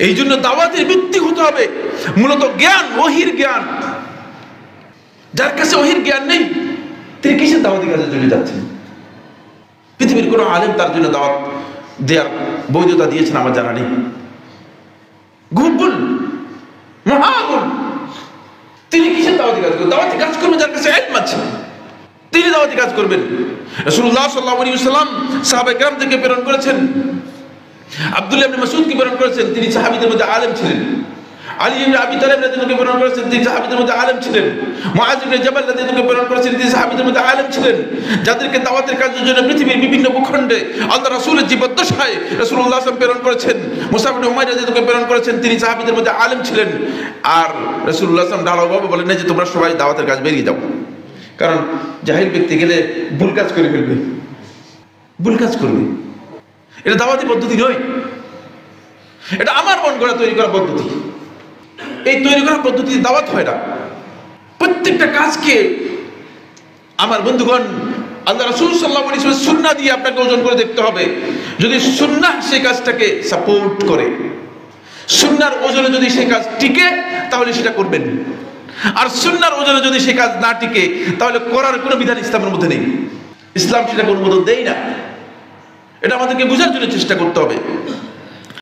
এই জন্য দাওয়াতের ভিত্তি হতে হবে মূলত জ্ঞান, ওহির জ্ঞান। যার কাছে ওহির জ্ঞান নেই তিনি কিসের দাওয়াতি কাজে চলে যাচ্ছেন? পৃথিবীর কোনো আলেম তার জন্য দাওয়াত দেওয়ার বৈধতা দিয়েছেন আমার জানা নেই। গুল মহাগুল, তিনি কিসের দাওয়াতি কাজ করবেন? দাওয়াতি কাজ করবেন যার কাছে ইলম আছে, তিনি দাওয়াতি কাজ করবেন। রাসূলুল্লাহ সাল্লাল্লাহু আলাইহি ওয়াসাল্লাম সাহাবায়ে কেরামদেরকে প্রেরণ করেছেন, আব্দুল্লাহ ইবনে মাসউদকে প্রেরণ করেছেন, তিনি সাহাবীদের মধ্যে আলেম ছিলেন। আলী ইবনে আবি তালিব রাদিয়াল্লাহু প্রেরণ করেছেন, তিনি সাহাবীদের মধ্যে আলেম ছিলেন। মুআয ইবনে জাবাল রাদিয়াল্লাহু প্রেরণ করেছেন, তিনি সাহাবীদের মধ্যে আলেম ছিলেন। যাদেরকে দাওয়াতের কাজের জন্য পৃথিবীর বিভিন্ন ভূখণ্ডে আল্লাহ রাসূলের জীবদ্দশায় রাসূলুল্লাহ সাল্লাল্লাহু আলাইহি ওয়াসাল্লাম প্রেরণ করেছেন। মুসআব ইবনে উমাইর রাদিয়াল্লাহু প্রেরণ করেছেন, তিনি সাহাবীদের মধ্যে আলেম ছিলেন। আর রাসূলুল্লাহ সাল্লাল্লাহু আলাইহি ওয়াসাল্লাম ঢালাওভাবে বলেন না যে তোমরা সবাই দাওয়াতের কাজ বেরিয়ে যাও, কারণ জাহিল ব্যক্তি গেলে ভুল কাজ করে ফেলবে, ভুল কাজ করবে। এটা দাওয়াতি পদ্ধতি নয়, এটা আমার মন গড়া তৈরি করা পদ্ধতি। এই তৈরি করা পদ্ধতি দাওয়াত হয় না। প্রত্যেকটা কাজকে আমার বন্ধুগণ আল্লাহ রাসূল সাল্লাল্লাহু আলাইহি ওয়াসাল্লাম সুন্নাহ দিয়ে আপনাকে ওজন করে দেখতে হবে। যদি সুন্নাহ সেই কাজটাকে সাপোর্ট করে, সুন্নাহর ওজনে যদি সেই কাজ টিকে তাহলে সেটা করবেন। আর সুন্নাহর ওজনে যদি সেই কাজ না টিকে তাহলে করার কোনো বিধান ইসলামের মধ্যে নেই। ইসলাম সেটাকে অনুমোদন দেয় না। এটা আমাদেরকে বোঝার জন্য চেষ্টা করতে হবে।